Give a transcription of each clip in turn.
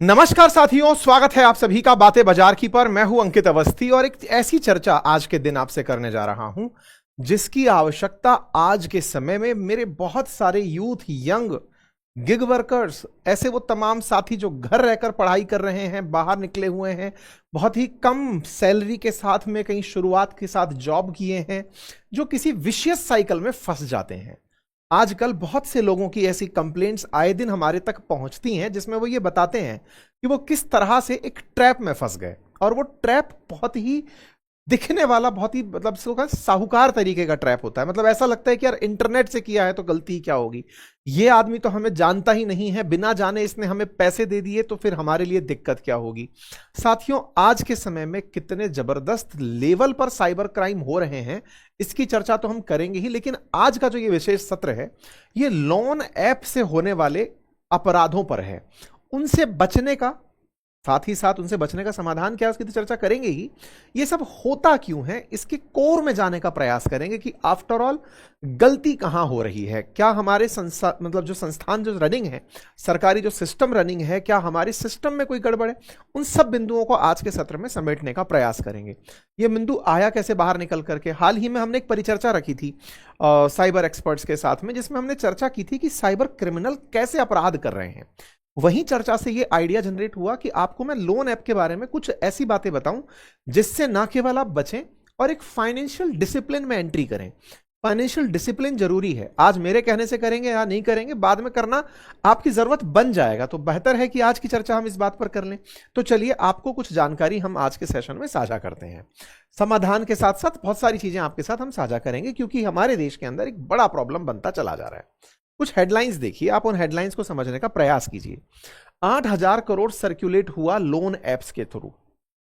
नमस्कार साथियों, स्वागत है आप सभी का बातें बाजार की पर। मैं हूं अंकित अवस्थी और एक ऐसी चर्चा आज के दिन आपसे करने जा रहा हूं जिसकी आवश्यकता आज के समय में मेरे बहुत सारे यूथ, यंग, गिग वर्कर्स, ऐसे वो तमाम साथी जो घर रहकर पढ़ाई कर रहे हैं, बाहर निकले हुए हैं, बहुत ही कम सैलरी के साथ में कहीं शुरुआत के साथ जॉब किए हैं, जो किसी विशियस साइकिल में फंस जाते हैं। आजकल बहुत से लोगों की ऐसी कंप्लेंट्स आए दिन हमारे तक पहुंचती हैं जिसमें वो ये बताते हैं कि वो किस तरह से एक ट्रैप में फंस गए। और वो ट्रैप बहुत ही दिखने वाला, बहुत ही मतलब साहूकार तरीके का ट्रैप होता है। मतलब ऐसा लगता है कि यार इंटरनेट से किया है तो गलती ही क्या होगी, ये आदमी तो हमें जानता ही नहीं है, बिना जाने इसने हमें पैसे दे दिए तो फिर हमारे लिए दिक्कत क्या होगी। साथियों, आज के समय में कितने जबरदस्त लेवल पर साइबर क्राइम हो रहे हैं इसकी चर्चा तो हम करेंगे ही, लेकिन आज का जो ये विशेष सत्र है ये लोन ऐप से होने वाले अपराधों पर है। उनसे बचने का, साथ ही साथ उनसे बचने का समाधान क्या है उसकी तो चर्चा करेंगे ही। ये सब होता क्यों है इसके कोर में जाने का प्रयास करेंगे कि आफ्टर ऑल गलती कहां हो रही है। क्या हमारे मतलब जो संस्थान जो रनिंग है, सरकारी जो सिस्टम रनिंग है, क्या हमारे सिस्टम में कोई गड़बड़ है। उन सब बिंदुओं को आज के सत्र में समेटने का प्रयास करेंगे। ये बिंदु आया कैसे बाहर निकल करके, हाल ही में हमने एक परिचर्चा रखी थी साइबर एक्सपर्ट्स के साथ में, जिसमें हमने चर्चा की थी कि साइबर क्रिमिनल कैसे अपराध कर रहे हैं। वहीं चर्चा से ये आइडिया जनरेट हुआ कि आपको मैं लोन ऐप के बारे में कुछ ऐसी बातें बताऊं जिससे ना केवल आप बचें और एक फाइनेंशियल डिसिप्लिन में एंट्री करें। फाइनेंशियल डिसिप्लिन जरूरी है। आज मेरे कहने से करेंगे या नहीं करेंगे, बाद में करना आपकी जरूरत बन जाएगा, तो बेहतर है कि आज की चर्चा हम इस बात पर कर लें। तो चलिए आपको कुछ जानकारी हम आज के सेशन में साझा करते हैं। समाधान के साथ साथ बहुत सारी चीजें आपके साथ हम साझा करेंगे, क्योंकि हमारे देश के अंदर एक बड़ा प्रॉब्लम बनता चला जा रहा है। कुछ हेडलाइंस देखिए, आप उन हेडलाइंस को समझने का प्रयास कीजिए। 8,000 करोड़ सर्कुलेट हुआ लोन एप्स के थ्रू।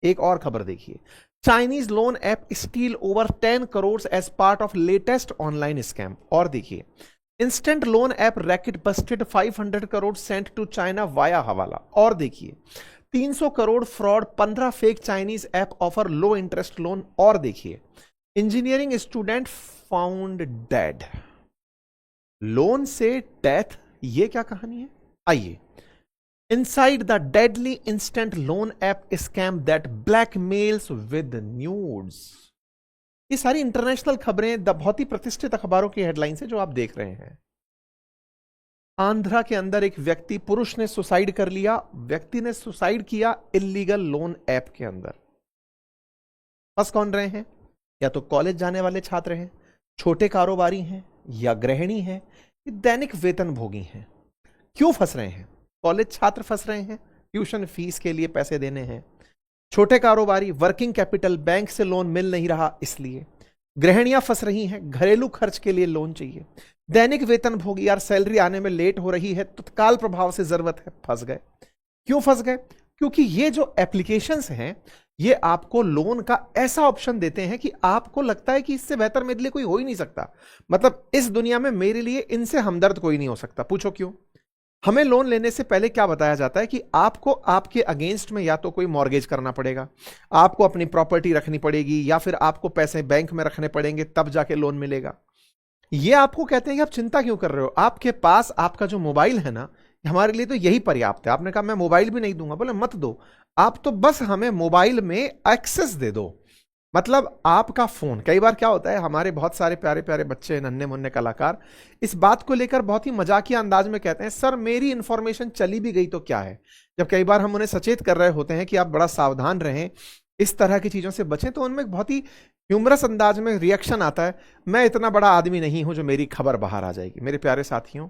एक और खबर देखिए, Chinese loan app steal over 10 crore as part of latest online scam. और देखिए, instant loan app racket busted, 500 crore sent to China via hawala. और देखिए, 300 crore fraud, 15 fake Chinese app offer low interest loan. और देखिए, engineering student found dead, loan से death, ये क्या कहानी है। आइए, inside the deadly instant loan app scam that blackmails with nudes. ये सारी इंटरनेशनल खबरें बहुत ही प्रतिष्ठित अखबारों की हेडलाइंस है जो आप देख रहे हैं। आंध्रा के अंदर एक व्यक्ति, पुरुष ने सुसाइड कर लिया। व्यक्ति ने सुसाइड किया इल्लीगल लोन ऐप के अंदर। फंस कौन रहे हैं? या तो कॉलेज जाने वाले छात्र हैं, छोटे कारोबारी हैं, या गृहिणी हैं, दैनिक वेतन भोगी हैं। क्यों फंस रहे हैं? कॉलेज छात्र फंस रहे हैं, ट्यूशन फीस के लिए पैसे देने हैं। छोटे कारोबारी, वर्किंग कैपिटल, बैंक से लोन मिल नहीं रहा इसलिए। गृहिणियां फंस रही हैं, घरेलू खर्च के लिए लोन चाहिए। दैनिक वेतन भोगी, यार सैलरी आने में लेट हो रही है, तत्काल प्रभाव से जरूरत है, फंस गए। क्यों फंस गए? क्योंकि ये जो एप्लीकेशंस हैं ये आपको लोन का ऐसा ऑप्शन देते हैं कि आपको लगता है कि इससे बेहतर मेरे लिए कोई हो ही नहीं सकता। मतलब इस दुनिया में मेरे लिए इनसे हमदर्द कोई नहीं हो सकता। पूछो क्यों? हमें लोन लेने से पहले क्या बताया जाता है कि आपको आपके अगेंस्ट में या तो कोई मॉर्गेज करना पड़ेगा, आपको अपनी प्रॉपर्टी रखनी पड़ेगी, या फिर आपको पैसे बैंक में रखने पड़ेंगे, तब जाके लोन मिलेगा। ये आपको कहते हैं कि आप चिंता क्यों कर रहे हो, आपके पास आपका जो मोबाइल है ना, हमारे लिए तो यही पर्याप्त है। आपने कहा मैं मोबाइल भी नहीं दूंगा, बोले मत दो, आप तो बस हमें मोबाइल में एक्सेस दे दो। मतलब आपका फोन, कई बार क्या होता है, हमारे बहुत सारे प्यारे प्यारे बच्चे, नन्हे मुन्ने कलाकार इस बात को लेकर बहुत ही मजाकिया अंदाज में कहते हैं, सर मेरी इंफॉर्मेशन चली भी गई तो क्या है। जब कई बार हम उन्हें सचेत कर रहे होते हैं कि आप बड़ा सावधान रहें, इस तरह की चीजों से बचें, तो उनमें बहुत ही ह्यूमरस अंदाज में रिएक्शन आता है, मैं इतना बड़ा आदमी नहीं हूं जो मेरी खबर बाहर आ जाएगी। मेरे प्यारे साथियों,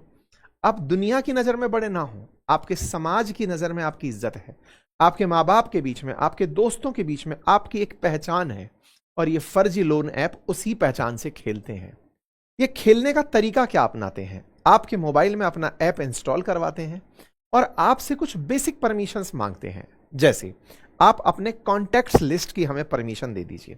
आप दुनिया की नजर में बड़े ना हो, आपके समाज की नजर में आपकी इज्जत है, आपके माँ बाप के बीच में, आपके दोस्तों के बीच में आपकी एक पहचान है। और ये फर्जी लोन ऐप उसी पहचान से खेलते हैं। ये खेलने का तरीका क्या अपनाते हैं? आपके मोबाइल में अपना ऐप इंस्टॉल करवाते हैं और आपसे कुछ बेसिक परमिशंस मांगते हैं, जैसे आप अपने कॉन्टैक्ट्स लिस्ट की हमें परमिशन दे दीजिए,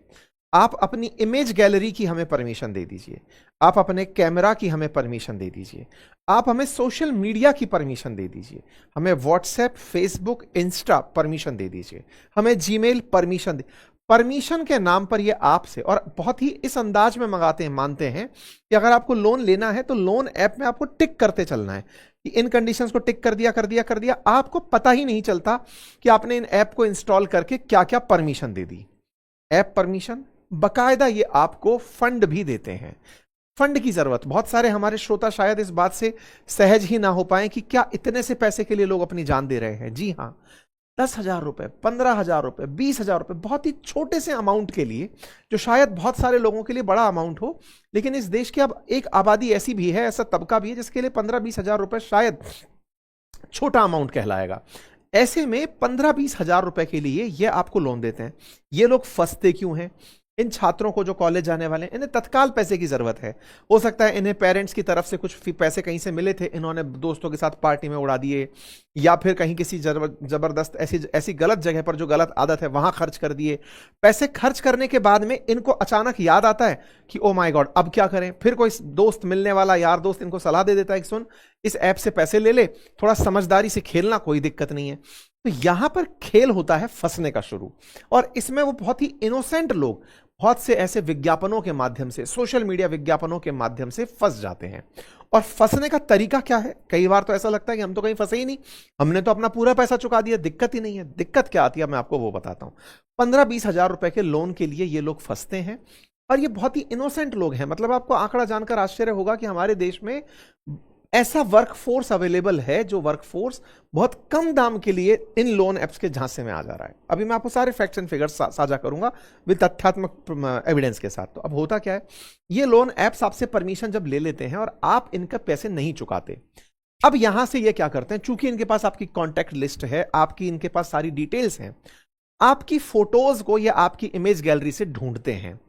आप अपनी इमेज गैलरी की हमें परमिशन दे दीजिए, आप अपने कैमरा की हमें परमिशन दे दीजिए, आप हमें सोशल मीडिया की परमिशन दे दीजिए, हमें व्हाट्सएप, फेसबुक, इंस्टा परमिशन दे दीजिए, हमें जीमेल परमिशन दे। परमिशन के नाम पर ये आपसे और बहुत ही इस अंदाज में मंगाते हैं, मानते हैं कि अगर आपको लोन लेना है तो लोन ऐप में आपको टिक करते चलना है कि इन कंडीशंस को टिक कर दिया कर दिया कर दिया। आपको पता ही नहीं चलता कि आपने इन ऐप को इंस्टॉल करके क्या क्या परमिशन दे दी। ऐप परमिशन, बकायदा ये आपको फंड भी देते हैं। फंड की जरूरत, बहुत सारे हमारे श्रोता शायद इस बात से सहज ही ना हो पाए कि क्या इतने से पैसे के लिए लोग अपनी जान दे रहे हैं। जी हां, 10,000 रुपए, 15,000 रुपए, 20,000 रुपए, बहुत ही छोटे से अमाउंट के लिए, जो शायद बहुत सारे लोगों के लिए बड़ा अमाउंट हो, लेकिन इस देश की अब एक आबादी ऐसी भी है, ऐसा तबका भी है जिसके लिए 15-20,000 रुपए शायद छोटा अमाउंट कहलाएगा। ऐसे में 15-20,000 रुपए के लिए ये आपको लोन देते हैं। ये लोग फंसते क्यों हैं? इन छात्रों को जो कॉलेज जाने वाले हैं, इन्हें तत्काल पैसे की जरूरत है। हो सकता है इन्हें पेरेंट्स की तरफ से कुछ पैसे कहीं से मिले थे, इन्होंने दोस्तों के साथ पार्टी में उड़ा दिए, या फिर कहीं किसी जबरदस्त ऐसी गलत जगह पर जो गलत आदत है वहां खर्च कर दिए। पैसे खर्च करने के बाद में इनको अचानक याद आता है कि ओ माय गॉड, अब क्या करें। फिर कोई दोस्त मिलने वाला, यार दोस्त इनको सलाह दे देता है कि सुन, इस ऐप से पैसे ले ले, थोड़ा समझदारी से खेलना, कोई दिक्कत नहीं है। तो यहां पर खेल होता है फंसने का शुरू, और इसमें वो बहुत ही इनोसेंट लोग बहुत से ऐसे विज्ञापनों के माध्यम से, सोशल मीडिया विज्ञापनों के माध्यम से फंस जाते हैं। और फंसने का तरीका क्या है? कई बार तो ऐसा लगता है कि हम तो कहीं फंसे ही नहीं, हमने तो अपना पूरा पैसा चुका दिया, दिक्कत ही नहीं है। दिक्कत क्या आती है मैं आपको वो बताता हूं। 15-20,000 रुपए के लोन के लिए ये लोग फंसते हैं, और ये बहुत ही इनोसेंट लोग हैं। मतलब आपको आंकड़ा जानकर आश्चर्य होगा कि हमारे देश में ऐसा वर्कफोर्स अवेलेबल है, जो वर्कफोर्स बहुत कम दाम के लिए इन लोन एप्स के झांसे में आ जा रहा है। अभी मैं आपको सारे फैक्ट्स एंड फिगर्स साझा करूंगा विद तथ्यात्मक एविडेंस के साथ। तो अब होता क्या है, ये लोन एप्स आपसे परमिशन जब ले लेते हैं और आप इनका पैसे नहीं चुकाते, अब यहां से ये क्या करते हैं, चूंकि इनके पास आपकी कॉन्टैक्ट लिस्ट है, आपकी इनके पास सारी डिटेल्स हैं, आपकी फोटोज को या आपकी इमेज गैलरी से ढूंढते हैं,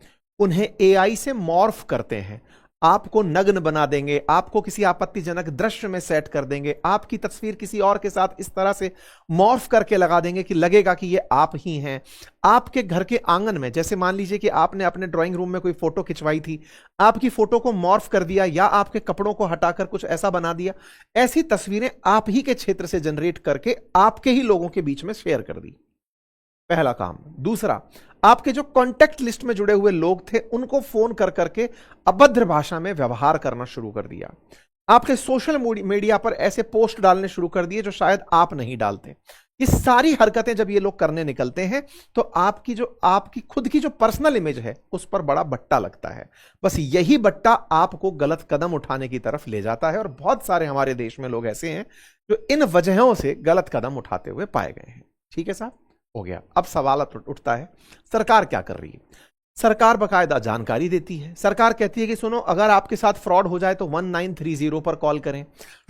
उन्हें एआई से मॉर्फ करते हैं, आपको नग्न बना देंगे, आपको किसी आपत्तिजनक दृश्य में सेट कर देंगे, आपकी तस्वीर किसी और के साथ इस तरह से मॉर्फ करके लगा देंगे कि लगेगा कि ये आप ही हैं। आपके घर के आंगन में, जैसे मान लीजिए कि आपने अपने ड्राइंग रूम में कोई फोटो खिंचवाई थी, आपकी फोटो को मॉर्फ कर दिया या आपके कपड़ों को हटाकर कुछ ऐसा बना दिया, ऐसी तस्वीरें आप ही के क्षेत्र से जनरेट करके आपके ही लोगों के बीच में शेयर कर दी। पहला काम। दूसरा, आपके जो कॉन्टैक्ट लिस्ट में जुड़े हुए लोग थे उनको फोन कर करके अभद्र भाषा में व्यवहार करना शुरू कर दिया। आपके सोशल मीडिया पर ऐसे पोस्ट डालने शुरू कर दिए जो शायद आप नहीं डालते। ये सारी हरकतें जब ये लोग करने निकलते हैं तो आपकी खुद की जो पर्सनल इमेज है उस पर बड़ा बट्टा लगता है। बस यही बट्टा आपको गलत कदम उठाने की तरफ ले जाता है, और बहुत सारे हमारे देश में लोग ऐसे हैं जो इन वजहों से गलत कदम उठाते हुए पाए गए हैं। ठीक है साहब, हो गया। अब सवाल उठता है, सरकार क्या कर रही है? सरकार बकायदा जानकारी देती है। सरकार कहती है कि सुनो, अगर आपके साथ फ्रॉड हो जाए तो 1930 पर कॉल करें,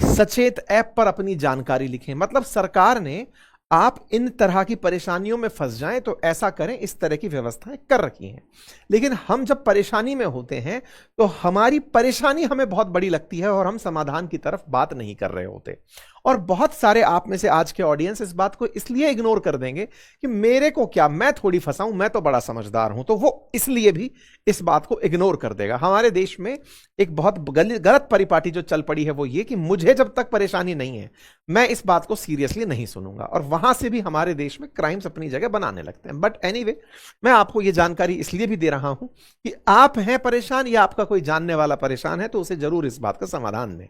सचेत ऐप पर अपनी जानकारी लिखें। मतलब सरकार ने आप इन तरह की परेशानियों में फंस जाएं तो ऐसा करें, इस तरह की व्यवस्थाएं कर रखी हैं। लेकिन हम जब परेशानी में होते हैं तो हमारी परेशानी हमें बहुत बड़ी लगती है और हम समाधान की तरफ बात नहीं कर रहे होते। और बहुत सारे आप में से आज के ऑडियंस इस बात को इसलिए इग्नोर कर देंगे कि मेरे को क्या, मैं थोड़ी फंसा हूं, मैं तो बड़ा समझदार हूं, तो वो इसलिए भी इस बात को इग्नोर कर देगा। हमारे देश में एक बहुत गलत परिपाटी जो चल पड़ी है वो ये कि मुझे जब तक परेशानी नहीं है मैं इस बात को सीरियसली नहीं सुनूंगा, और वहां से भी हमारे देश में क्राइम्स अपनी जगह बनाने लगते हैं। बट एनीवे, मैं आपको ये जानकारी इसलिए भी दे रहा हूं कि आप हैं परेशान या आपका कोई जानने वाला परेशान है तो उसे जरूर इस बात का समाधान दें।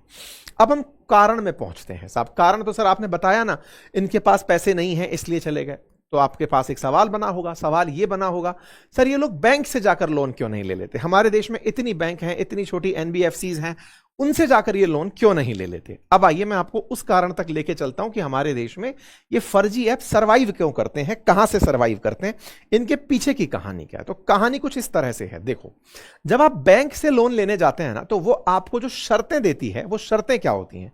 अब हम कारण में पहुंचते हैं। साहब, कारण तो सर आपने बताया ना, इनके पास पैसे नहीं है इसलिए चले गए। तो आपके पास एक सवाल बना होगा, सवाल ये बना होगा, सर ये लोग बैंक से जाकर लोन क्यों नहीं ले लेते? हमारे देश में इतनी बैंक हैं, इतनी छोटी एनबीएफसीज हैं, उनसे जाकर ये लोन क्यों नहीं ले लेते? अब आइए मैं आपको उस कारण तक लेके चलता हूं कि हमारे देश में ये फर्जी ऐप सरवाइव क्यों करते हैं, कहां से सरवाइव करते हैं, इनके पीछे की कहानी क्या है। तो कहानी कुछ इस तरह से है। देखो, जब आप बैंक से लोन लेने जाते हैं ना, तो वो आपको जो शर्तें देती है, वो शर्तें क्या होती हैं?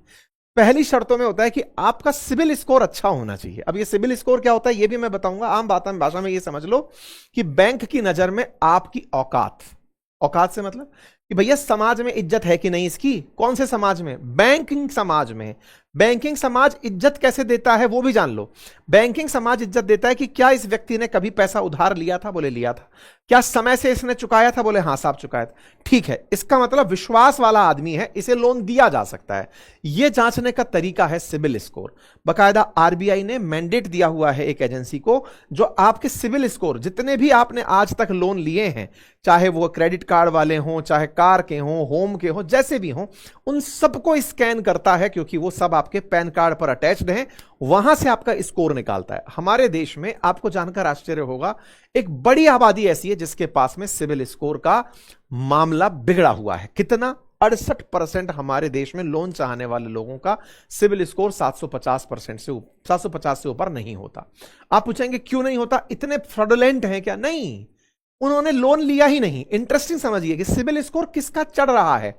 पहली शर्तों में होता है कि आपका सिबिल स्कोर अच्छा होना चाहिए। अब ये सिबिल स्कोर क्या होता है ये भी मैं बताऊंगा। आम भाषा में ये समझ लो कि बैंक की नजर में आपकी औकात, औकात से मतलब कि भैया समाज में इज्जत है कि नहीं इसकी। कौन से समाज में? बैंकिंग समाज में। बैंकिंग समाज इज्जत कैसे देता है वो भी जान लो। बैंकिंग समाज इज्जत देता है कि क्या इस व्यक्ति ने कभी पैसा उधार लिया था, बोले लिया था। क्या समय से इसने चुकाया था, बोले हां साहब चुकाया था। ठीक है, इसका मतलब विश्वास वाला आदमी है, इसे लोन दिया जा सकता है। यह जांचने का तरीका है सिबिल स्कोर। बकायदा आरबीआई ने मैंडेट दिया हुआ है एक एजेंसी को, जो आपके सिबिल स्कोर जितने भी आपने आज तक लोन लिए हैं, चाहे वो क्रेडिट कार्ड वाले हों, चाहे कार के हों, होम के हों, जैसे भी हों, उन सबको स्कैन करता है, क्योंकि वो सब आपके पैन कार्ड पर अटैच्ड हैं। वहां से आपका स्कोर निकालता है। हमारे देश में आपको जानकर आश्चर्य होगा, एक बड़ी आबादी ऐसी है जिसके पास में सिबिल स्कोर का मामला बिगड़ा हुआ है। कितना? 68% हमारे देश में लोन चाहने वाले लोगों का सिबिल स्कोर 750 से ऊपर नहीं होता। आप पूछेंगे क्यों नहीं होता, इतने फ्रॉडुलेंट हैं क्या? नहीं, उन्होंने लोन लिया ही नहीं। इंटरेस्टिंग समझिए कि सिबिल स्कोर किसका चढ़ रहा है,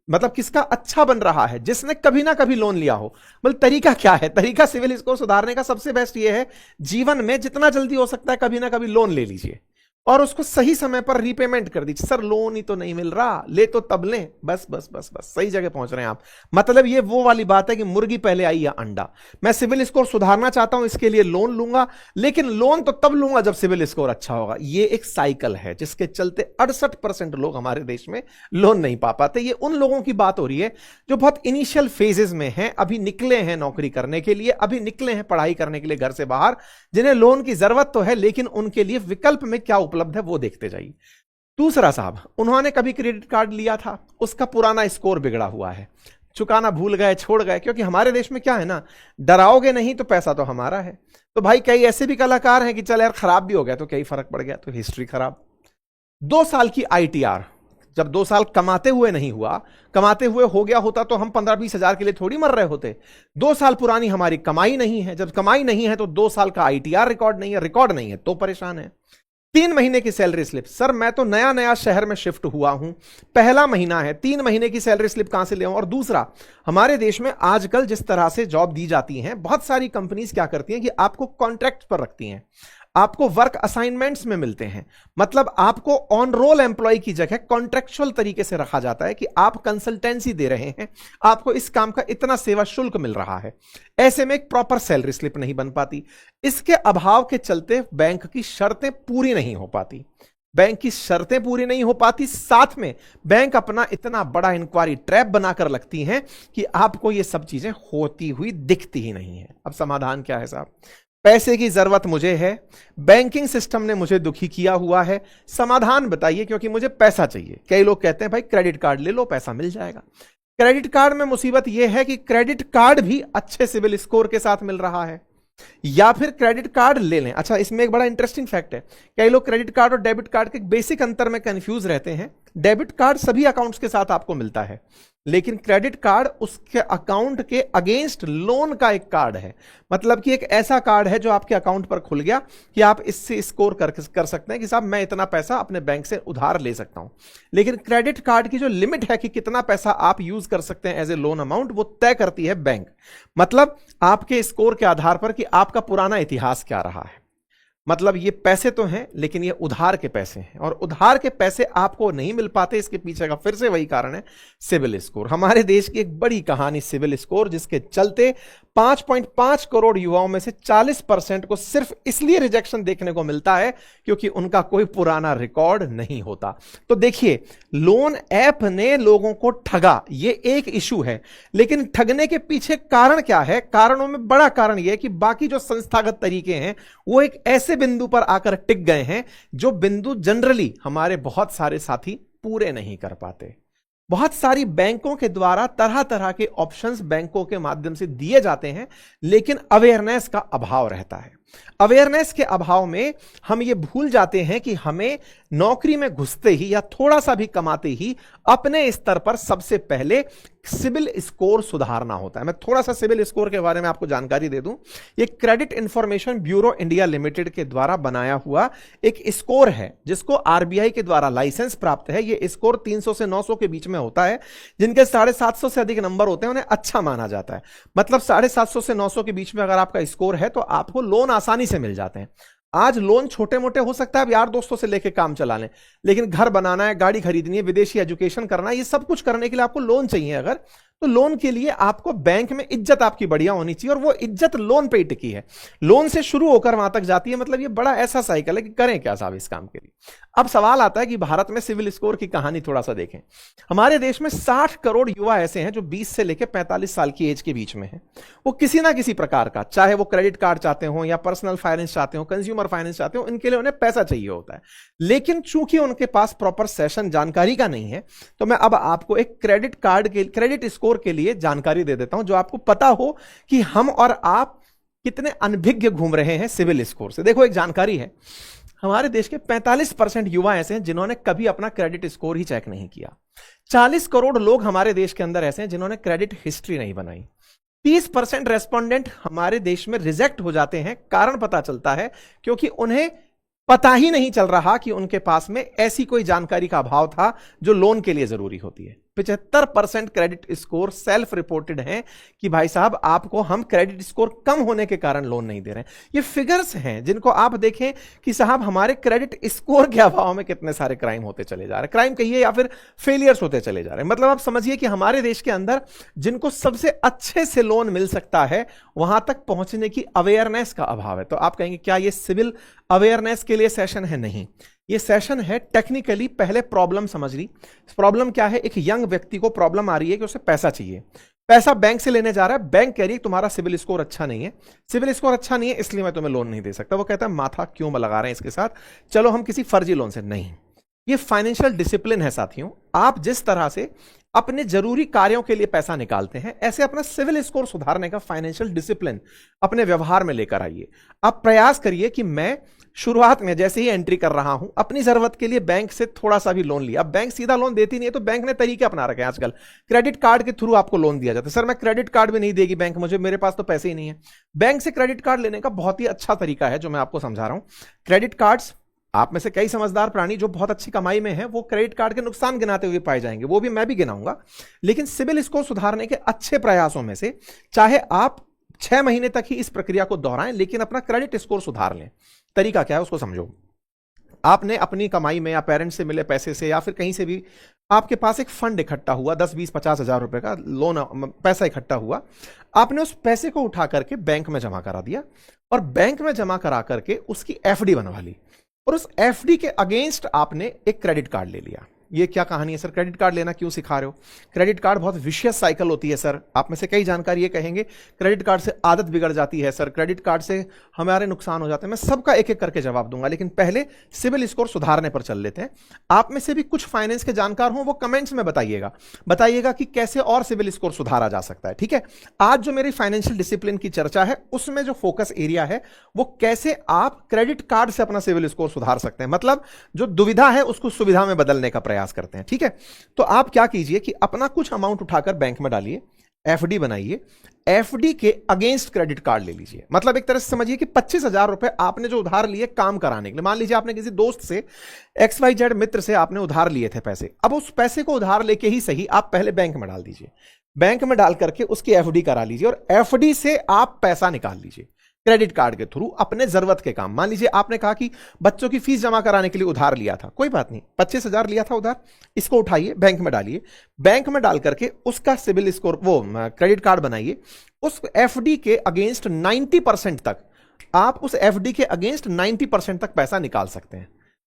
मतलब किसका अच्छा बन रहा है, जिसने कभी ना कभी लोन लिया हो। मतलब तरीका क्या है? तरीका सिविल स्कोर सुधारने का सबसे बेस्ट ये है, जीवन में जितना जल्दी हो सकता है कभी ना कभी लोन ले लीजिए और उसको सही समय पर रीपेमेंट कर दीजिए। सर लोन ही तो नहीं मिल रहा, ले तो तब लें। बस बस बस बस, सही जगह पहुंच रहे हैं आप। मतलब ये वो वाली बात है कि मुर्गी पहले आई या अंडा। मैं सिविल स्कोर सुधारना चाहता हूं, इसके लिए लोन लूंगा, लेकिन लोन तो तब लूंगा जब सिविल स्कोर अच्छा होगा। ये एक साइकिल है जिसके चलते 68% लोग हमारे देश में लोन नहीं पा पाते। ये उन लोगों की बात हो रही है जो बहुत इनिशियल फेजेस में हैं, अभी निकले हैं नौकरी करने के लिए, अभी निकले हैं पढ़ाई करने के लिए घर से बाहर, जिन्हें लोन की जरूरत तो है, लेकिन उनके लिए विकल्प में क्या उपलब्ध है वो देखते जाइए। दूसरा साहब, उन्होंने कभी क्रेडिट कार्ड लिया था, उसका पुराना स्कोर बिगड़ा हुआ है, चुकाना भूल गए, छोड़ गए। क्योंकि हमारे देश में क्या है ना, डराओगे नहीं तो पैसा तो हमारा है। तो भाई कई ऐसे भी कलाकार हैं कि चल यार खराब भी हो गया तो क्या ही फर्क पड़ गया, तो हिस्ट्री खराब। 2 साल की आईटीआर, जब 2 साल कमाते हुए नहीं हुआ, कमाते हुए हो गया होता तो हम 15-20 हजार के लिए थोड़ी मर रहे होते। 2 साल पुरानी हमारी कमाई नहीं है, जब कमाई नहीं है तो 2 साल का आईटीआर रिकॉर्ड नहीं है, रिकॉर्ड नहीं है तो परेशान है। 3 महीने की सैलरी स्लिप, सर मैं तो नया नया शहर में शिफ्ट हुआ हूं, पहला महीना है, 3 महीने की सैलरी स्लिप कहां से ले आऊं। और दूसरा, हमारे देश में आजकल जिस तरह से जॉब दी जाती हैं, बहुत सारी कंपनीज क्या करती हैं कि आपको कॉन्ट्रैक्ट पर रखती हैं, आपको वर्क असाइनमेंट्स में मिलते हैं। मतलब आपको ऑन रोल एम्प्लॉय की जगह कॉन्ट्रैक्चुअल तरीके से रखा जाता है कि आप कंसल्टेंसी दे रहे हैं, आपको इस काम का इतना सेवा शुल्क मिल रहा है। ऐसे में एक प्रॉपर सैलरी स्लिप नहीं बन पाती। इसके अभाव के चलते बैंक की शर्तें पूरी नहीं हो पाती, बैंक की शर्तें पूरी नहीं हो पाती, साथ में बैंक अपना इतना बड़ा इंक्वायरी ट्रैप बनाकर लगती हैं कि आपको ये सब चीजें होती हुई दिखती ही नहीं है। अब समाधान क्या है साहब? पैसे की जरूरत मुझे है, बैंकिंग सिस्टम ने मुझे दुखी किया हुआ है, समाधान बताइए, क्योंकि मुझे पैसा चाहिए। कई लोग कहते हैं भाई क्रेडिट कार्ड ले लो पैसा मिल जाएगा। क्रेडिट कार्ड में मुसीबत यह है कि क्रेडिट कार्ड भी अच्छे सिविल स्कोर के साथ मिल रहा है, या फिर क्रेडिट कार्ड ले लें। अच्छा, इसमें एक बड़ा इंटरेस्टिंग फैक्ट है, कई लोग क्रेडिट कार्ड और डेबिट कार्ड के बेसिक अंतर में कंफ्यूज रहते हैं। डेबिट कार्ड सभी अकाउंट्स के साथ आपको मिलता है, लेकिन क्रेडिट कार्ड उसके अकाउंट के अगेंस्ट लोन का एक कार्ड है। मतलब कि एक ऐसा कार्ड है जो आपके अकाउंट पर खुल गया कि आप इससे स्कोर कर सकते हैं कि साहब मैं इतना पैसा अपने बैंक से उधार ले सकता हूं। लेकिन क्रेडिट कार्ड की जो लिमिट है कि कितना पैसा आप यूज कर सकते हैं एज ए लोन अमाउंट, वो तय करती है बैंक। मतलब आपके स्कोर के आधार पर कि आपका पुराना इतिहास क्या रहा है। मतलब ये पैसे तो हैं, लेकिन ये उधार के पैसे हैं, और उधार के पैसे आपको नहीं मिल पाते। इसके पीछे का फिर से वही कारण है, सिविल स्कोर। हमारे देश की एक बड़ी कहानी सिविल स्कोर, जिसके चलते 5.5 करोड़ युवाओं में से 40% को सिर्फ इसलिए रिजेक्शन देखने को मिलता है क्योंकि उनका कोई पुराना रिकॉर्ड नहीं होता। तो देखिए, लोन ऐप ने लोगों को ठगा, ये एक इशू है, लेकिन ठगने के पीछे कारण क्या है? कारणों में बड़ा कारण यह है कि बाकी जो संस्थागत तरीके हैं वो एक ऐसे बिंदु पर आकर टिक गए हैं जो बिंदु जनरली हमारे बहुत सारे साथी पूरे नहीं कर पाते। बहुत सारी बैंकों के द्वारा तरह तरह के ऑप्शंस बैंकों के माध्यम से दिए जाते हैं, लेकिन अवेयरनेस का अभाव रहता है। अवेयरनेस के अभाव में हम ये भूल जाते हैं कि हमें नौकरी में घुसते ही या थोड़ा सा भी कमाते ही अपने स्तर पर सबसे पहले सिबिल स्कोर सुधारना होता है। मैं थोड़ा सा सिबिल स्कोर के बारे में आपको जानकारी दे दूं। ये credit information bureau India limited के द्वारा बनाया हुआ एक स्कोर है, जिसको आरबीआई के द्वारा लाइसेंस प्राप्त है। ये स्कोर 300 से 900 के बीच में होता है। जिनके 750 से अधिक नंबर होते हैं उन्हें अच्छा माना जाता है। मतलब 750 से 900 के बीच में अगर आपका स्कोर है तो आपको लोन आसानी से मिल जाते हैं। आज लोन छोटे मोटे हो सकता है, अब यार दोस्तों से लेके काम चला लें, लेकिन घर बनाना है, गाड़ी खरीदनी है, विदेशी एजुकेशन करना है, ये सब कुछ करने के लिए आपको लोन चाहिए अगर, तो लोन के लिए आपको बैंक में इज्जत आपकी बढ़िया होनी चाहिए, और वो इज्जत लोन पे ही टिकी है, लोन से शुरू होकर वहां तक जाती है। मतलब ये बड़ा ऐसा साइकिल है कि करें क्या साहब इस काम के लिए। अब सवाल आता है कि भारत में सिविल स्कोर की कहानी थोड़ा सा देखें। हमारे देश में 60 करोड़ युवा ऐसे हैं जो 20 से लेकर 45 साल की एज के बीच में हैं। वो किसी ना किसी प्रकार का, चाहे वो क्रेडिट कार्ड चाहते हो या पर्सनल फाइनेंस चाहते हो, कंज्यूमर फाइनेंस चाहते हो, इनके लिए उन्हें पैसा चाहिए होता है। लेकिन चूंकि उनके पास प्रॉपर सेशन जानकारी का नहीं है, तो मैं अब आपको एक क्रेडिट स्कोर के लिए जानकारी दे देता हूं, जो आपको पता हो कि हम और आप कितने अनभिज्ञ घूम रहे हैं सिविल स्कोर से। देखो, एक जानकारी है, हमारे देश के 45% युवा ऐसे हैं जिन्होंने कभी अपना क्रेडिट स्कोर ही चेक नहीं किया। 40 करोड़ लोग हमारे देश के अंदर ऐसे हैं जिन्होंने क्रेडिट हिस्ट्री नहीं बनाई। 30% रेस्पोंडेंट हमारे देश में रिजेक्ट हो जाते हैं। कारण पता चलता है क्योंकि उन्हें पता ही नहीं चल रहा कि उनके पास में ऐसी कोई जानकारी का अभाव था जो लोन के लिए जरूरी होती है। 75% क्रेडिट स्कोर सेल्फ रिपोर्टेड हैं कि भाई साहब आपको हम क्रेडिट स्कोर कम होने के कारण लोन नहीं दे रहे हैं। ये फिगर्स हैं जिनको आप देखें कि साहब हमारे क्रेडिट स्कोर के अभाव में कितने सारे क्राइम होते चले जा रहे हैं, क्राइम कहिए या फिर फेलियर्स होते चले जा रहे हैं। मतलब आप समझिए कि हमारे देश के अंदर जिनको सबसे अच्छे से लोन मिल सकता है, वहां तक पहुंचने की अवेयरनेस का अभाव है। तो आप कहेंगे क्या ये सिविल अवेयरनेस के लिए सेशन है? नहीं, ये सेशन है टेक्निकली पहले प्रॉब्लम समझ ली। प्रॉब्लम क्या है? एक यंग व्यक्ति को प्रॉब्लम आ रही है कि उसे पैसा चाहिए, पैसा बैंक से लेने जा रहा है, बैंक कह रही है तुम्हारा सिविल स्कोर अच्छा नहीं है, सिविल स्कोर अच्छा नहीं है इसलिए मैं तुम्हें लोन नहीं दे सकता। वो कहता है माथा क्यों लगा रहे हैं इसके साथ, चलो हम किसी फर्जी लोन से। नहीं, ये फाइनेंशियल डिसिप्लिन है साथियों। आप जिस तरह से अपने जरूरी कार्यों के लिए पैसा निकालते हैं, ऐसे अपना सिविल स्कोर सुधारने का फाइनेंशियल डिसिप्लिन अपने व्यवहार में लेकर आइए। आप प्रयास करिए कि मैं शुरुआत में जैसे ही एंट्री कर रहा हूं, अपनी जरूरत के लिए बैंक से थोड़ा सा भी लोन लिया। अब बैंक सीधा लोन देती नहीं है, तो बैंक ने तरीके अपना रखे हैं आजकल, क्रेडिट कार्ड के थ्रू आपको लोन दिया जाता है। सर मैं क्रेडिट कार्ड भी नहीं देगी बैंक मुझे, मेरे पास तो पैसे ही नहीं है। बैंक से क्रेडिट कार्ड लेने का बहुत ही अच्छा तरीका है जो मैं आपको समझा रहा हूं। क्रेडिट कार्ड्स, आप में से कई समझदार प्राणी जो बहुत अच्छी कमाई में हैं, वो क्रेडिट कार्ड के नुकसान गिनाते हुए पाए जाएंगे, वो भी मैं भी गिनाऊंगा। लेकिन सिविल स्कोर सुधारने के अच्छे प्रयासों में से, चाहे आप 6 महीने तक ही इस प्रक्रिया को दोहराएं, लेकिन अपना क्रेडिट स्कोर सुधार लें। तरीका क्या है उसको समझो। आपने अपनी कमाई में या पेरेंट्स से मिले पैसे से या फिर कहीं से भी आपके पास एक फंड इकट्ठा हुआ, 10, 20, 50 हजार रुपए का लोन पैसा इकट्ठा हुआ, आपने उस पैसे को उठा करके बैंक में जमा करा दिया, और बैंक में जमा करा करके उसकी एफडी बनवा ली, और उस एफडी के अगेंस्ट आपने एक क्रेडिट कार्ड ले लिया। ये क्या कहानी है सर, क्रेडिट कार्ड लेना क्यों सिखा रहे हो? क्रेडिट कार्ड बहुत विशियस साइकिल होती है सर। आप में से कई जानकारी ये कहेंगे क्रेडिट कार्ड से आदत बिगड़ जाती है सर, क्रेडिट कार्ड से हमारे नुकसान हो जाते हैं। मैं सबका एक एक करके जवाब दूंगा, लेकिन पहले सिविल स्कोर सुधारने पर चल लेते हैं। आप में से भी कुछ फाइनेंस के जानकार हों, वो कमेंट्स में बताइएगा कि कैसे और सिविल स्कोर सुधारा जा सकता है। ठीक है, आज जो मेरी फाइनेंशियल डिसिप्लिन की चर्चा है, उसमें जो फोकस एरिया है वो कैसे आप क्रेडिट कार्ड से अपना सिविल स्कोर सुधार सकते हैं। मतलब जो दुविधा है उसको सुविधा में बदलने का प्रयास करते हैं। ठीक है, तो आप क्या कीजिए कि अपना कुछ अमाउंट उठाकर बैंक में डालिए, एफडी बनाइए, एफडी के अगेंस्ट क्रेडिट कार्ड ले लीजिए। मतलब एक तरह से समझिए कि 25,000 रुपए आपने जो उधार लिए काम कराने के लिए, मान लीजिए आपने किसी दोस्त से, XYZ मित्र से आपने उधार लिए थे पैसे, अब उस पैसे को उधार लेके ही सही आप पहले बैंक में डाल दीजिए, बैंक में डाल करके उसकी एफडी करा लीजिए, और एफडी से आप पैसा निकाल लीजिए क्रेडिट कार्ड के थ्रू अपने जरूरत के काम। मान लीजिए आपने कहा कि बच्चों की फीस जमा कराने के लिए उधार लिया था, कोई बात नहीं, 25,000 लिया था उधार, इसको उठाइए बैंक में डालिए, बैंक में डाल करके उसका सिविल स्कोर, वो क्रेडिट कार्ड बनाइए, उस एफडी के अगेंस्ट 90% तक आप उस एफडी के अगेंस्ट 90% तक पैसा निकाल सकते हैं।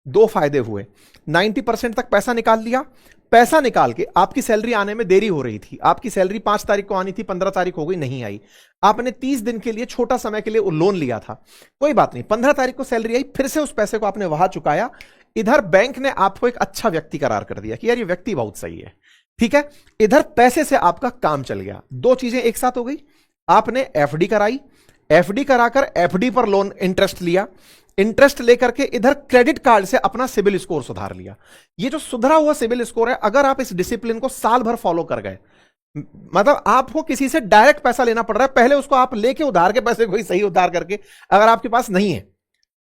दो फायदे हुए, 90% तक पैसा निकाल लिया, पैसा निकाल के आपकी सैलरी आने में देरी हो रही थी, आपकी सैलरी 5 तारीख को आनी थी, 15 तारीख हो गई, नहीं आई, आपने 30 दिन के लिए छोटा समय के लिए वो लोन लिया था, कोई बात नहीं, 15 तारीख को सैलरी आई, फिर से उस पैसे को आपने वहां चुकाया, इधर बैंक ने आपको एक अच्छा व्यक्ति करार कर दिया कि यार ये व्यक्ति बहुत सही है। ठीक है, इधर पैसे से आपका काम चल गया, दो चीजें एक साथ हो गई। आपने एफडी कराई, एफडी कराकर एफडी पर लोन इंटरेस्ट लिया, इंटरेस्ट लेकर के इधर क्रेडिट कार्ड से अपना सिविल स्कोर सुधार लिया। ये जो सुधरा हुआ सिविल स्कोर है, अगर आप इस डिसिप्लिन को साल भर फॉलो कर गए, मतलब आपको किसी से डायरेक्ट पैसा लेना पड़ रहा है, पहले उसको आप लेके उधार के पैसे कोई सही उधार करके, अगर आपके पास नहीं है,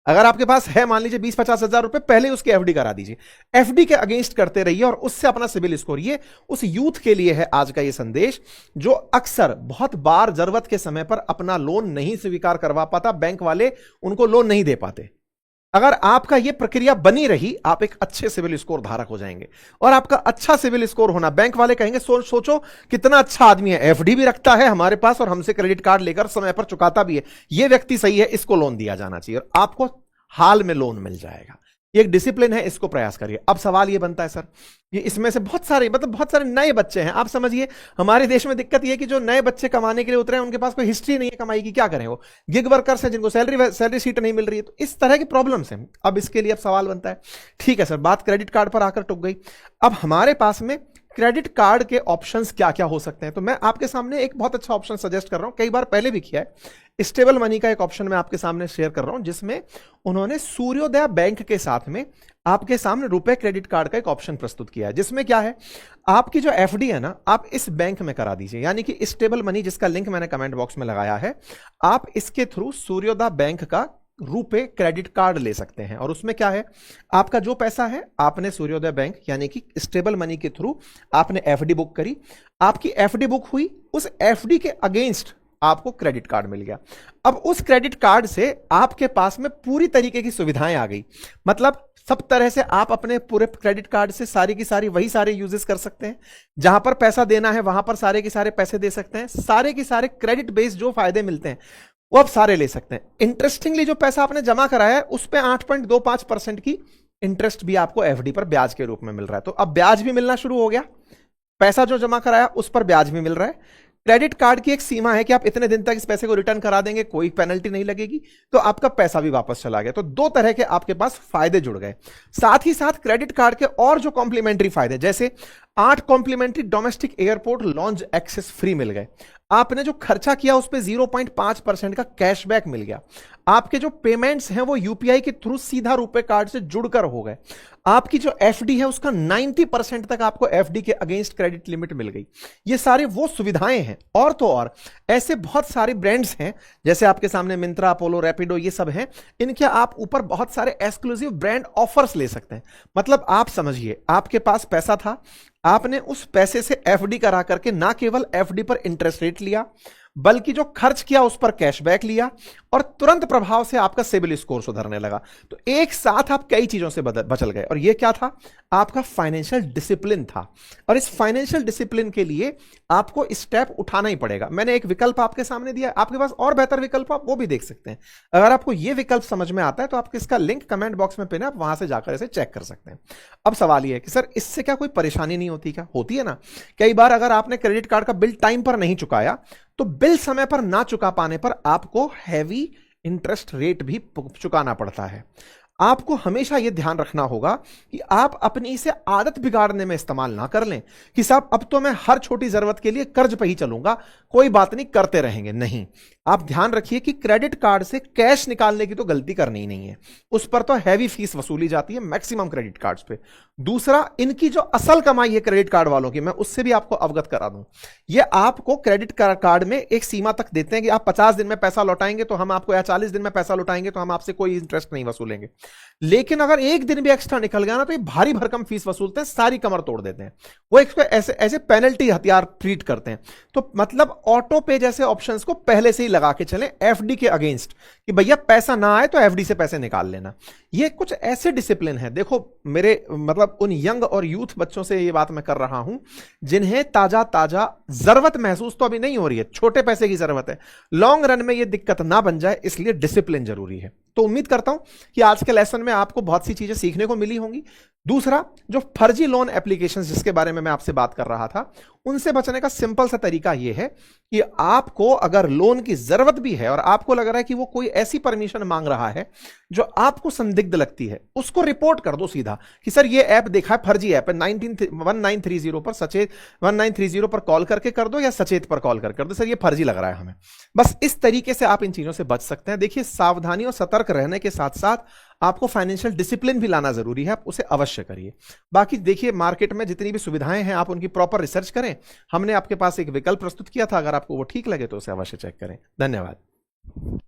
अगर आपके पास है मान लीजिए 20-50 हजार रुपए, पहले उसकी एफडी करा दीजिए, एफडी के अगेंस्ट करते रहिए और उससे अपना सिविल स्कोर। ये उस यूथ के लिए है आज का ये संदेश जो अक्सर बहुत बार जरूरत के समय पर अपना लोन नहीं स्वीकार करवा पाता, बैंक वाले उनको लोन नहीं दे पाते। अगर आपका यह प्रक्रिया बनी रही, आप एक अच्छे सिविल स्कोर धारक हो जाएंगे। और आपका अच्छा सिविल स्कोर होना, बैंक वाले कहेंगे सोचो कितना अच्छा आदमी है, एफडी भी रखता है हमारे पास और हमसे क्रेडिट कार्ड लेकर समय पर चुकाता भी है, यह व्यक्ति सही है, इसको लोन दिया जाना चाहिए और आपको हाल में लोन मिल जाएगा। ये एक डिसिप्लिन है, इसको प्रयास करिए। अब सवाल ये बनता है सर, ये इसमें से बहुत सारे नए बच्चे हैं। आप समझिए हमारे देश में दिक्कत ये है कि जो नए बच्चे कमाने के लिए उतरे हैं उनके पास कोई हिस्ट्री नहीं है कमाई की, क्या करें? वो गिग वर्कर्स हैं जिनको सैलरी शीट नहीं मिल रही है। तो इस तरह की प्रॉब्लम्स हैं। अब इसके लिए अब सवाल बनता है, ठीक है सर, बात क्रेडिट कार्ड पर आकर टुक गई, अब हमारे पास में क्रेडिट कार्ड के ऑप्शंस क्या क्या हो सकते हैं। तो मैं आपके सामने एक बहुत अच्छा ऑप्शन सजेस्ट कर रहा हूं, कई बार पहले भी किया है। स्टेबल मनी का एक ऑप्शन मैं आपके सामने शेयर कर रहा हूं, जिसमें उन्होंने सूर्योदय बैंक के साथ में आपके सामने रुपए क्रेडिट कार्ड का एक ऑप्शन प्रस्तुत किया है, जिसमें क्या है, आपकी जो एफडी है ना, आप इस बैंक में करा दीजिए। यानी कि स्टेबल मनी, जिसका लिंक मैंने कमेंट बॉक्स में लगाया है, आप इसके थ्रू सूर्योदय बैंक का रुपए क्रेडिट कार्ड ले सकते हैं। और उसमें क्या है, आपका जो पैसा है आपने सूर्योदय बैंक यानी कि स्टेबल मनी के थ्रू आपने एफडी बुक करी, आपकी एफडी बुक हुई, उस एफडी के अगेंस्ट आपको क्रेडिट कार्ड मिल गया। अब उस क्रेडिट कार्ड से आपके पास में पूरी तरीके की सुविधाएं आ गई। मतलब सब तरह से आप अपने पूरे क्रेडिट कार्ड से सारी की सारी वही सारे यूजेस कर सकते हैं, जहां पर पैसा देना है वहां पर सारे के सारे पैसे दे सकते हैं, सारे के सारे क्रेडिट बेस्ड जो फायदे मिलते हैं वो आप सारे ले सकते हैं। इंटरेस्टिंगली जो पैसा आपने जमा कराया है उस पे 8.25% की इंटरेस्ट भी आपको एफडी पर ब्याज के रूप में मिल रहा है। तो अब ब्याज भी मिलना शुरू हो गया, पैसा जो जमा कराया उस पर ब्याज भी मिल रहा है। क्रेडिट कार्ड की एक सीमा है कि आप इतने दिन तक इस पैसे को रिटर्न करा देंगे, कोई पेनल्टी नहीं लगेगी, तो आपका पैसा भी वापस चला गया। तो दो तरह के आपके पास फायदे जुड़ गए। साथ ही साथ क्रेडिट कार्ड के और जो कॉम्प्लीमेंट्री फायदे, जैसे 8 complimentary domestic airport lounge access free मिल गए, आपने जो खर्चा किया उस पर 0.5% का कैशबैक मिल गया, आपके जो पेमेंट्स हैं वो यूपीआई के थ्रू सीधा रुपए कार्ड से जुड़कर हो गए, आपकी जो एफडी है उसका 90% तक आपको एफडी के अगेंस्ट क्रेडिट लिमिट मिल गई। ये सारे वो सुविधाएं हैं। और तो और ऐसे बहुत सारे ब्रांड्स हैं, जैसे आपके सामने मिंत्रा, अपोलो, रैपिडो, ये सब हैं, इनके आप ऊपर बहुत सारे एक्सक्लूसिव ब्रांड ऑफर्स ले सकते हैं। मतलब आप समझिए, आपके पास पैसा था, आपने उस पैसे से एफडी करा करके ना केवल एफडी पर इंटरेस्ट रेट लिया, बल्कि जो खर्च किया उस पर कैशबैक लिया और तुरंत प्रभाव से आपका सिबिल स्कोर सुधरने लगा। तो एक साथ आप कई चीजों से बचल गए। और ये क्या था, आपका फाइनेंशियल डिसिप्लिन था। और इस फाइनेंशियल डिसिप्लिन के लिए आपको स्टेप उठाना ही पड़ेगा। मैंने एक विकल्प आपके सामने दिया, आपके पास और बेहतर विकल्प आप वो भी देख सकते हैं। अगर आपको ये विकल्प समझ में आता है तो आपको इसका लिंक कमेंट बॉक्स में पिन है, आप वहां से जाकर इसे चेक कर सकते हैं। अब सवाल ये है कि सर इससे क्या कोई परेशानी नहीं होती? क्या होती है ना, कई बार अगर आपने क्रेडिट कार्ड का बिल टाइम पर नहीं चुकाया तो बिल समय पर ना चुका पाने पर आपको हैवी इंटरेस्ट रेट भी चुकाना पड़ता है। आपको हमेशा यह ध्यान रखना होगा कि आप अपनी इसे आदत बिगाड़ने में इस्तेमाल ना कर लें कि साहब अब तो मैं हर छोटी जरूरत के लिए कर्ज पे ही चलूंगा, कोई बात नहीं, करते रहेंगे। नहीं, आप ध्यान रखिए कि क्रेडिट कार्ड से कैश निकालने की तो गलती करनी ही नहीं है, उस पर तो हैवी फीस वसूली जाती है मैक्सिमम क्रेडिट कार्ड्स पे। दूसरा, इनकी जो असल कमाई है क्रेडिट कार्ड वालों की, मैं उससे भी आपको अवगत करा दूं। ये आपको क्रेडिट कार्ड में एक सीमा तक देते हैं कि आप 50 दिन में पैसा लौटाएंगे तो हम आपको, या 40 दिन में पैसा लौटाएंगे तो हम आपसे कोई इंटरेस्ट नहीं वसूलेंगे। लेकिन अगर एक दिन भी एक्स्ट्रा निकल गया ना तो ये भारी भरकम फीस वसूलते हैं, सारी कमर तोड़ देते हैं। वो इसको ऐसे पेनल्टी हथियार ट्रीट करते हैं। तो मतलब ऑटो पे जैसे ऑप्शंस को पहले से ही लगा के चलें एफडी के अगेंस्ट कि भैया पैसा ना आए तो एफडी से पैसे निकाल लेना। ये कुछ ऐसे डिसिप्लिन है। देखो मेरे मतलब उन यंग और यूथ बच्चों से ये बात मैं कर रहा हूं जिन्हें ताजा ताजा जरूरत महसूस तो अभी नहीं हो रही है, छोटे पैसे की जरूरत है, लॉन्ग रन में ये दिक्कत ना बन जाए, इसलिए डिसिप्लिन जरूरी है। तो उम्मीद करता हूं कि आज के लेसन में आपको बहुत सी चीजें सीखने को मिली होंगी। दूसरा, जो फर्जी लोन एप्लीकेशंस जिसके बारे में मैं आपसे बात कर रहा था, उनसे बचने का सिंपल सा तरीका यह है कि आपको अगर लोन की जरूरत भी है और आपको लग रहा है कि वो कोई ऐसी परमिशन मांग रहा है जो आपको संदिग्ध लगती है, उसको रिपोर्ट कर दो सीधा कि सर ये ऐप देखा है, फर्जी ऐप है, 1930 पर सचेत 1930 पर कॉल करके कर दो या सचेत पर कॉल कर दो, सर ये फर्जी लग रहा है हमें। बस इस तरीके से आप इन चीजों से बच सकते हैं। देखिए, सावधानी और सतर्क रहने के साथ साथ आपको फाइनेंशियल डिसिप्लिन भी लाना जरूरी है, आप उसे अवश्य करिए। बाकी देखिए, मार्केट में जितनी भी सुविधाएं हैं आप उनकी प्रॉपर रिसर्च करें। हमने आपके पास एक विकल्प प्रस्तुत किया था, अगर आपको वो ठीक लगे तो उसे अवश्य चेक करें। धन्यवाद।